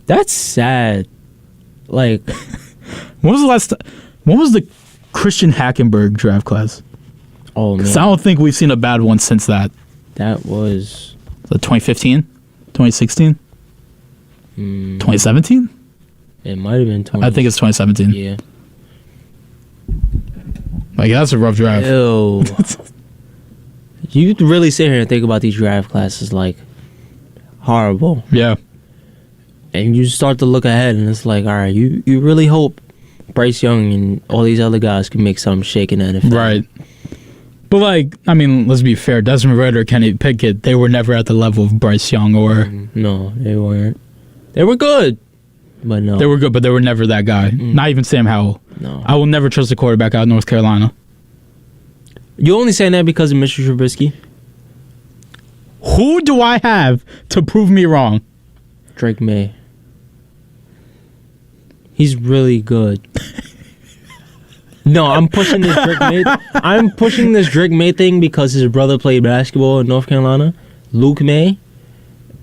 H: That's sad. Like,
G: when was the Christian Hackenberg draft class?
H: Oh, man.
G: Because I don't think we've seen a bad one since that.
H: That was...
G: 2015? 2016? 2017?
H: It might have been 20.
G: I think it's 2017.
H: Yeah.
G: Like, that's a rough draft.
H: Ew. You really sit here and think about these draft classes like horrible.
G: Yeah.
H: And you start to look ahead and it's like, all right, you really hope Bryce Young and all these other guys can make something shake in the NFL.
G: Right. But, like, I mean, let's be fair. Desmond Ridder, Kenny Pickett, they were never at the level of Bryce Young or...
H: No, they weren't. They were good, but no.
G: They were good, but they were never that guy. Not even Sam Howell.
H: No.
G: I will never trust a quarterback out of North Carolina.
H: You only saying that because of Mr. Trubisky?
G: Who do I have to prove me wrong?
H: Drake May. He's really good. No, I'm pushing this Drake May. I'm pushing this Drake May thing because his brother played basketball in North Carolina, Luke May,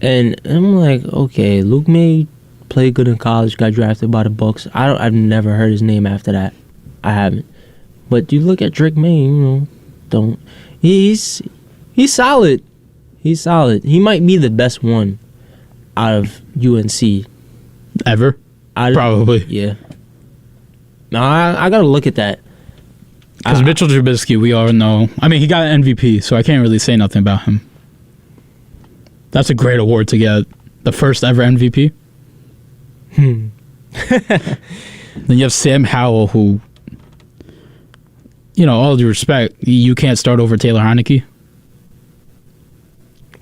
H: and I'm like, okay, Luke May played good in college, got drafted by the Bucks. I've never heard his name after that. I haven't. But you look at Drake May, he's solid. He's solid. He might be the best one out of UNC
G: ever. Probably.
H: Yeah. No, I gotta look at that.
G: Because Mitchell Trubisky, we all know. I mean, he got an MVP, so I can't really say nothing about him. That's a great award to get. The first ever MVP. Then you have Sam Howell, who, all due respect, you can't start over Taylor Heineke.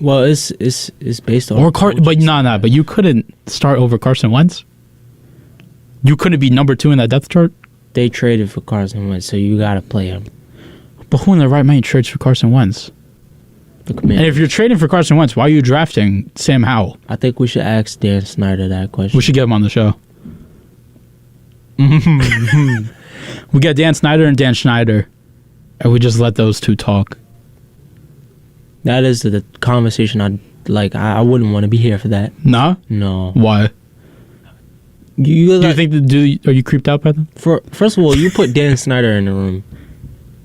H: Well, it's based on...
G: But you couldn't start over Carson Wentz? You couldn't be number 2 in that depth chart?
H: They traded for Carson Wentz, so you gotta play him.
G: But who in their right mind trades for Carson Wentz? And if you're trading for Carson Wentz, why are you drafting Sam Howell?
H: I think we should ask Dan Snyder that question.
G: We should get him on the show. We got Dan Snyder and Dan Schneider, and we just let those two talk.
H: That is the conversation I wouldn't want to be here for that.
G: Nah?
H: No.
G: Why? Are you creeped out by them?
H: First of all, you put Dan Snyder in the room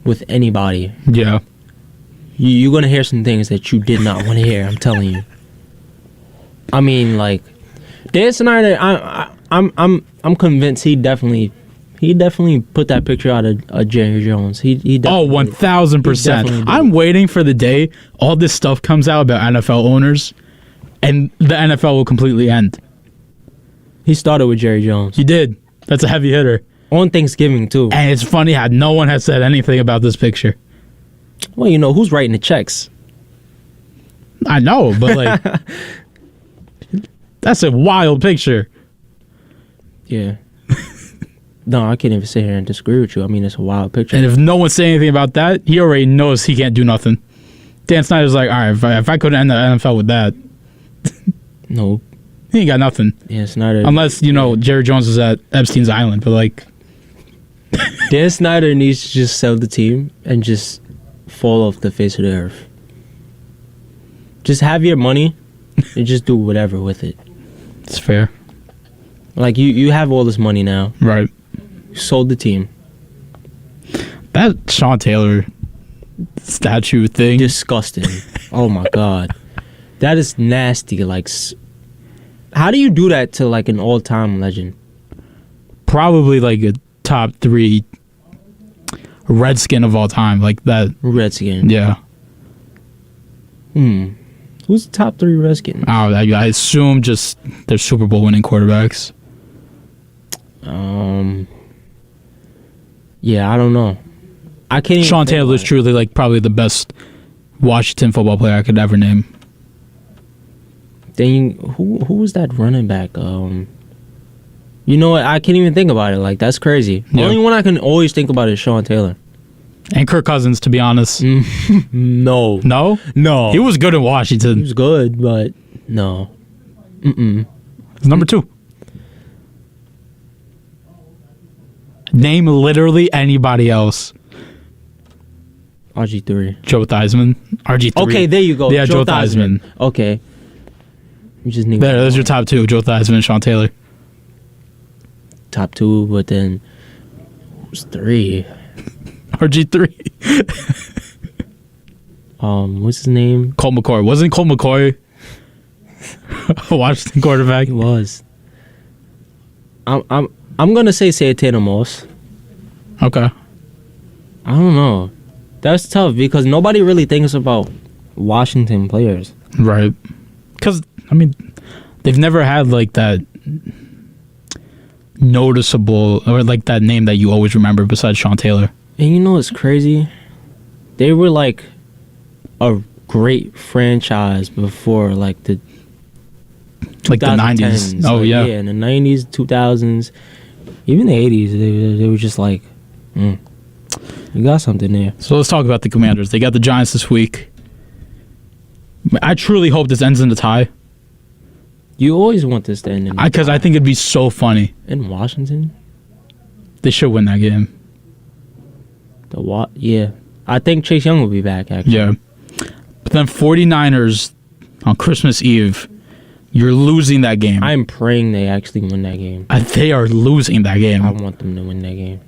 H: with anybody.
G: Yeah.
H: You're gonna hear some things that you did not want to hear. I'm telling you. I mean, Dan Snyder. I'm convinced he definitely put that picture out of Jerry Jones. He definitely,
G: 1,000%. I'm waiting for the day all this stuff comes out about NFL owners, and the NFL will completely end.
H: He started with Jerry Jones.
G: He did. That's a heavy hitter.
H: On Thanksgiving, too.
G: And it's funny how no one has said anything about this picture.
H: Well, who's writing the checks?
G: I know, but that's a wild picture.
H: Yeah. No, I can't even sit here and disagree with you. I mean, it's a wild picture.
G: And if no one's saying anything about that, he already knows he can't do nothing. Dan Snyder's like, all right, if I couldn't end the NFL with that.
H: No.
G: He ain't got nothing.
H: Dan Snyder.
G: Unless, Jerry Jones was at Epstein's Island, but
H: Dan Snyder needs to just sell the team and just fall off the face of the earth. Just have your money and just do whatever with it.
G: It's fair.
H: You have all this money now.
G: Right.
H: You sold the team.
G: That Sean Taylor statue thing.
H: Disgusting. Oh my God. That is nasty. How do you do that to an all-time legend?
G: Probably a top 3 Redskin of all time, that.
H: Redskin.
G: Yeah.
H: Who's the top 3 Redskin?
G: I assume just they're Super Bowl winning quarterbacks.
H: Yeah, I don't know. I can't even
G: Sean Taylor is truly probably the best Washington football player I could ever name.
H: Then who was that running back? You know what? I can't even think about it. That's crazy. The only one I can always think about is Sean Taylor.
G: And Kirk Cousins, to be honest.
H: No.
G: No?
H: No.
G: He was good in Washington.
H: He was good, but no.
G: It's number 2. Name literally anybody else.
H: RG3.
G: Joe Theismann. RG3.
H: Okay, there you go.
G: Yeah, Joe Theismann.
H: Okay. You just need
G: there's your top two, Joe Theismann and Sean Taylor.
H: Top two, but then who's three?
G: RG3.
H: What's his name?
G: Colt McCoy. Wasn't Colt McCoy a Washington quarterback?
H: He was. I'm gonna say Santana Moss.
G: Okay.
H: I don't know. That's tough because nobody really thinks about Washington players.
G: Right. Because, I mean, they've never had like that noticeable or like that name that you always remember besides Sean Taylor.
H: And you know what's crazy? They were like a great franchise before like the
G: 90s. Oh,
H: like,
G: yeah.
H: Yeah, in the 90s, 2000s, even the 80s, they were just like, you got something there.
G: So let's talk about the Commanders. They got the Giants this week. I truly hope this ends in a tie.
H: You always want this to end in a tie.
G: Because I think it'd be so funny.
H: In Washington?
G: They should win that game.
H: Yeah. I think Chase Young will be back, actually.
G: Yeah. But then 49ers on Christmas Eve, you're losing that game.
H: I'm praying they actually win that game.
G: They are losing that game.
H: I want them to win that game.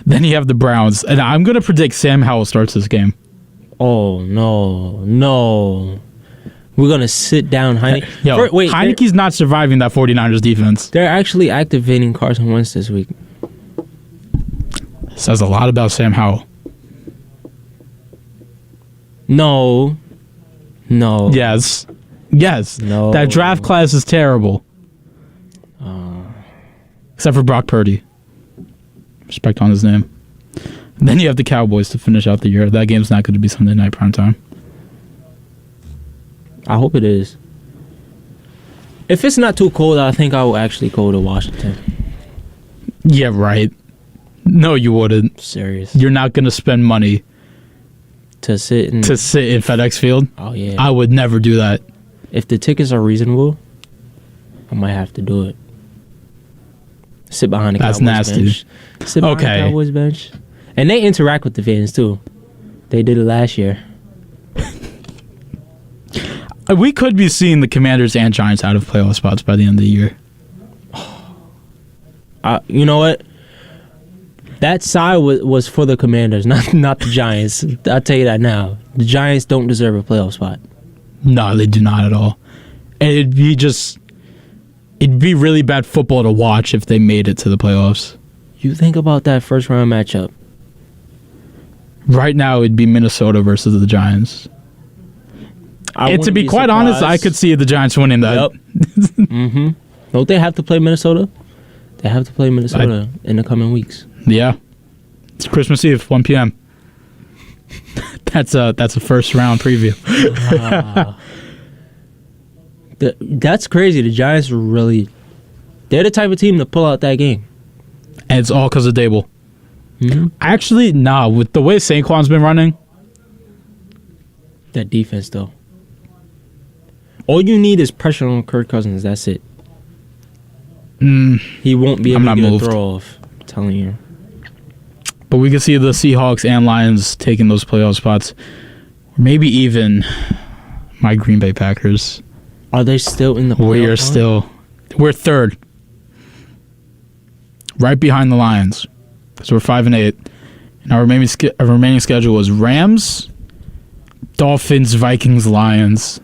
G: Then you have the Browns. And I'm going to predict Sam Howell starts this game.
H: Oh, no. We're going to sit down Heineke.
G: Heineke's not surviving that 49ers defense.
H: They're actually activating Carson Wentz this week.
G: Says a lot about Sam Howell.
H: No.
G: Yes.
H: No.
G: That draft class is terrible. Except for Brock Purdy. Respect on his name. And then you have the Cowboys to finish out the year. That game's not going to be Sunday night primetime.
H: I hope it is. If it's not too cold, I think I will actually go to Washington.
G: Yeah, right. No, you wouldn't.
H: Serious.
G: You're not going to spend money
H: to sit in
G: FedEx Field.
H: Oh, yeah.
G: I would never do that.
H: If the tickets are reasonable, I might have to do it. Sit behind the Cowboys
G: nasty.
H: bench. Sit behind the Cowboys bench. And they interact with the fans, too. They did it last year.
G: We could be seeing the Commanders and Giants out of playoff spots by the end of the year.
H: You know what? That side was for the Commanders, not the Giants. I'll tell you that now. The Giants don't deserve a playoff spot.
G: No, they do not at all. And it'd be really bad football to watch if they made it to the playoffs.
H: You think about that first round matchup.
G: Right now, it'd be Minnesota versus the Giants. And to be quite honest, I could see the Giants winning that.
H: Yep. Mm-hmm. Don't they have to play Minnesota? They have to play Minnesota in the coming weeks.
G: Yeah. It's Christmas Eve, 1 p.m. That's a first round preview.
H: That's crazy. The Giants are they're the type of team to pull out that game.
G: And it's all because of Dable.
H: Mm-hmm.
G: Actually, nah. With the way Saquon's been running.
H: That defense, though. All you need is pressure on Kirk Cousins. That's it. He won't be able to get a throw off. I'm telling you.
G: But we can see the Seahawks and Lions taking those playoff spots. Maybe even my Green Bay Packers.
H: Are they still in the playoff?
G: We're third. Right behind the Lions. Because we're 5-8. And our remaining schedule is Rams, Dolphins, Vikings, Lions.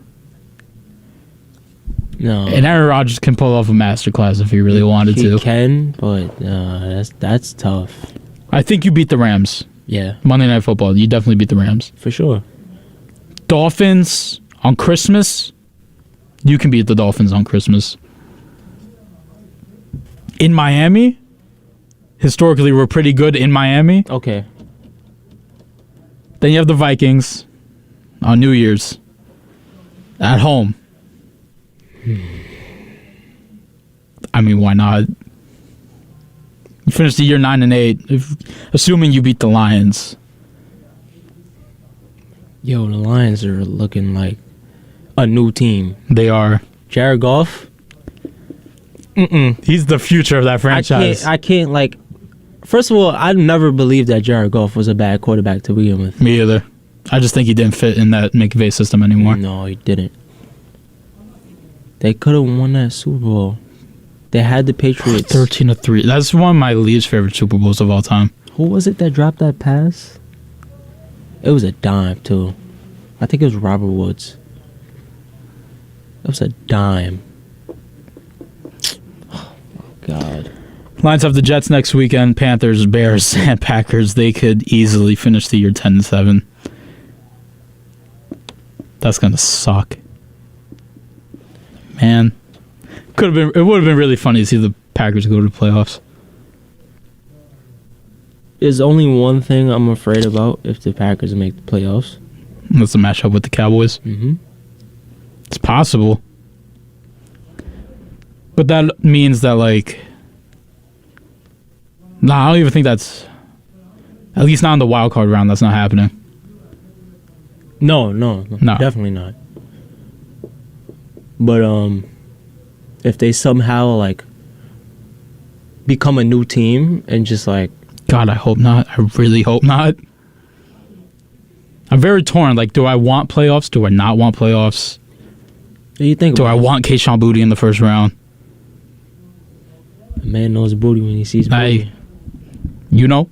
H: No.
G: And Aaron Rodgers can pull off a masterclass if he really wanted to.
H: He can, but that's tough.
G: I think you beat the Rams.
H: Yeah.
G: Monday Night Football, you definitely beat the Rams.
H: For sure.
G: Dolphins on Christmas, you can beat the Dolphins on Christmas. In Miami, historically we're pretty good in Miami.
H: Okay.
G: Then you have the Vikings on New Year's at home. I mean, why not? You finish the year 9-8, assuming you beat the Lions.
H: Yo, the Lions are looking like a new team.
G: They are.
H: Jared Goff.
G: He's the future of that franchise.
H: I can't First of all, I never believed that Jared Goff was a bad quarterback to begin with.
G: Me either. I just think he didn't fit in that McVay system anymore.
H: No, he didn't. They could have won that Super Bowl. They had the Patriots.
G: 13-3. That's one of my least favorite Super Bowls of all time.
H: Who was it that dropped that pass? It was a dime, too. I think it was Robert Woods. It was a dime. Oh, my God.
G: Lions have the Jets next weekend. Panthers, Bears, and Packers. They could easily finish the year 10-7. That's going to suck. Man. It would have been really funny to see the Packers go to the playoffs.
H: There's only one thing I'm afraid about if the Packers make the playoffs.
G: That's the matchup with the Cowboys.
H: Mm-hmm.
G: It's possible. But that means that, like... Nah, I don't even think that's... At least not in the wild card round, that's not happening.
H: No, definitely not. But, if they somehow, like, become a new team and just, like...
G: God, I hope not. I really hope not. I'm very torn. Like, do I want playoffs? Do I not want playoffs?
H: What do you think?
G: Do I want Keyshawn Boutte in the first round?
H: A man knows booty when he sees booty.
G: You know?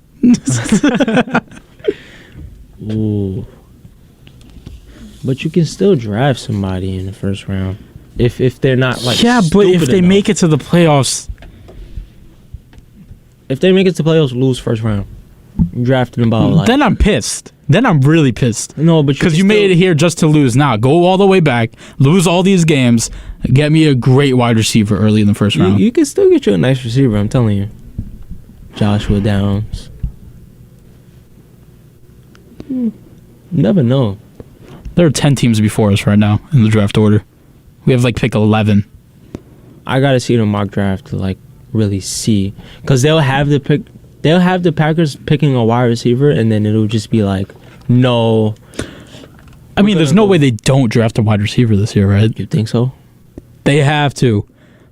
H: Ooh. But you can still draft somebody in the first round. If they're not, like,
G: yeah, but if they
H: enough.
G: make it to the playoffs...
H: If they make it to playoffs, lose first round. Drafting about, like...
G: Then I'm pissed. Then I'm really pissed.
H: No, but
G: because you made it here just to lose. Now, go all the way back, lose all these games, get me a great wide receiver early in the first round.
H: You can still get you a nice receiver, I'm telling you. Joshua Downs. Never know.
G: There are 10 teams before us right now in the draft order. We have, like, pick 11.
H: I gotta see the mock draft to, like, really see. Because they'll have the pick... They'll have the Packers picking a wide receiver, and then it'll just be like, no.
G: I mean, there's no way they don't draft a wide receiver this year, right?
H: You think so?
G: They have to.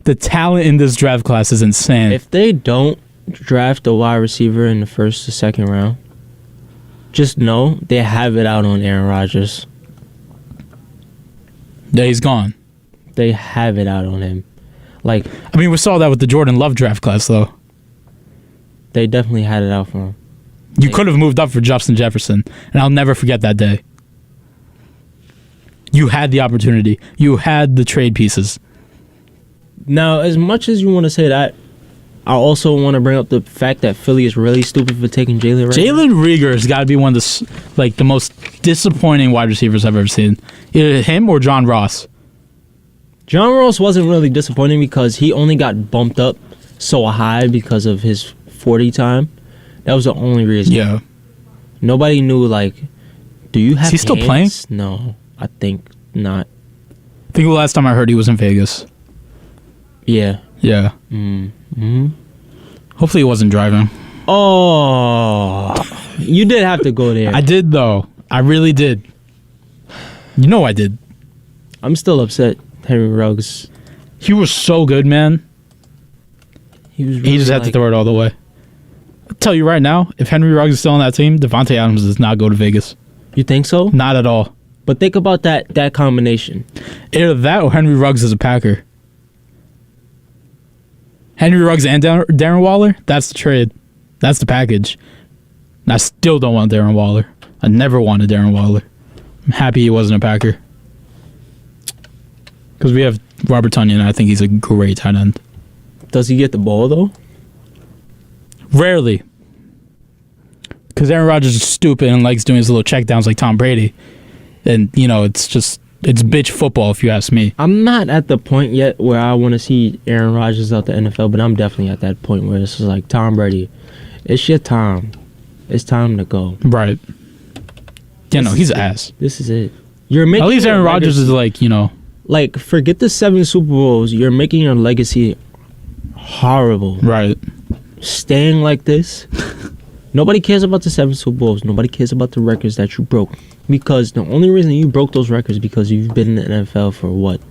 G: The talent in this draft class is insane.
H: If they don't draft a wide receiver in the first or second round, just know they have it out on Aaron Rodgers.
G: Yeah, he's gone.
H: They have it out on him. Like,
G: I mean, we saw that with the Jordan Love draft class, though.
H: They definitely had it out for him.
G: You could have moved up for Justin Jefferson, and I'll never forget that day. You had the opportunity. You had the trade pieces.
H: Now, as much as you want to say that, I also want to bring up the fact that Philly is really stupid for taking Jalen Reagor.
G: Jalen Reagor has got to be one of the most disappointing wide receivers I've ever seen. Either him or John Ross.
H: John Ross wasn't really disappointing because he only got bumped up so high because of his 40 time. That was the only reason.
G: Yeah.
H: Nobody knew, like, do you have
G: Is he still playing?
H: No, I think not.
G: I think the last time I heard he was in Vegas.
H: Yeah.
G: Yeah.
H: Mm-hmm.
G: Hopefully he wasn't driving.
H: Oh. You did have to go there.
G: I did, though. I really did. You know I did.
H: I'm still upset Henry Ruggs.
G: He was so good, man.
H: He
G: just had to throw it all the way. I'll tell you right now, if Henry Ruggs is still on that team, Devontae Adams does not go to Vegas.
H: You think so?
G: Not at all.
H: But think about that combination.
G: Either that or Henry Ruggs is a Packer. Henry Ruggs and Darren Waller, that's the trade. That's the package. And I still don't want Darren Waller. I never wanted Darren Waller. I'm happy he wasn't a Packer. Because we have Robert Tonyan, and I think he's a great tight end.
H: Does he get the ball, though?
G: Rarely. Because Aaron Rodgers is stupid and likes doing his little checkdowns like Tom Brady. And, you know, it's bitch football, if you ask me.
H: I'm not at the point yet where I want to see Aaron Rodgers out the NFL, but I'm definitely at that point where it's like, Tom Brady, it's your time. It's time to go.
G: Right. Yeah, no, he's ass.
H: This is it. You're making
G: at least Aaron Rodgers is like, you know.
H: Like, forget the 7 Super Bowls. You're making your legacy horrible.
G: Right.
H: Staying like this. Nobody cares about the 7 Super Bowls. Nobody cares about the records that you broke. Because the only reason you broke those records is because you've been in the NFL for what?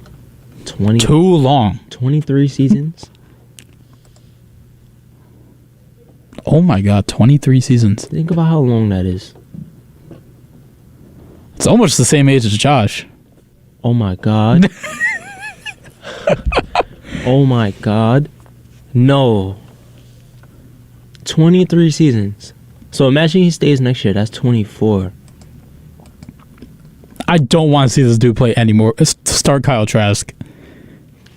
H: 20?
G: Too long.
H: 23 seasons?
G: Oh my God, 23 seasons.
H: Think about how long that is.
G: It's almost the same age as Josh.
H: Oh my God. Oh my God. No. 23 seasons. So imagine he stays next year. That's 24.
G: I don't want to see this dude play anymore. Start Kyle Trask.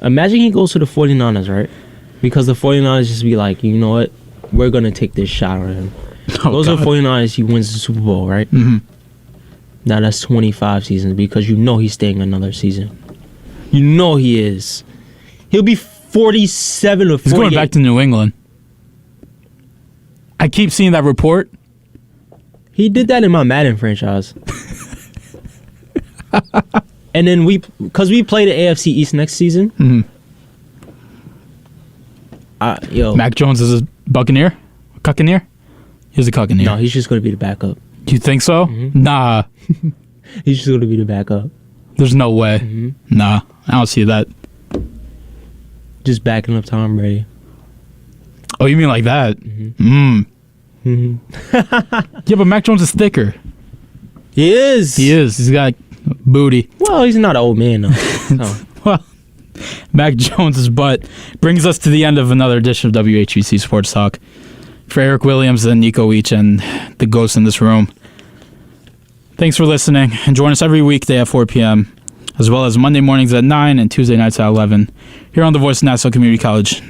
H: Imagine he goes to the 49ers, right? Because the 49ers just be like, you know what? We're going to take this shot on him. Goes to the 49ers, he wins the Super Bowl, right?
G: Mm-hmm.
H: Now that's 25 seasons because you know he's staying another season. You know he is. He'll be 47 or 48.
G: He's going back to New England. I keep seeing that report.
H: He did that in my Madden franchise. And then because we play the AFC East next season.
G: Mm-hmm. Mac Jones is a Buccaneer? Cuccaneer? He's a Cuccaneer.
H: No, he's just going to be the backup.
G: You think so?
H: Mm-hmm.
G: Nah.
H: He's just going to be the backup.
G: There's no way.
H: Mm-hmm.
G: Nah, I don't see that.
H: Just backing up Tom Brady.
G: Oh, you mean like that?
H: Mm-hmm.
G: Yeah, but Mac Jones is thicker.
H: He is.
G: He is. He's got booty.
H: Well, he's not an old man, though. So.
G: Well, Mac Jones's butt brings us to the end of another edition of WHPC Sports Talk. For Erik Williams and Nico Each and the ghosts in this room, thanks for listening. And join us every weekday at 4 p.m., as well as Monday mornings at 9 and Tuesday nights at 11, here on the Voice of Nassau Community College.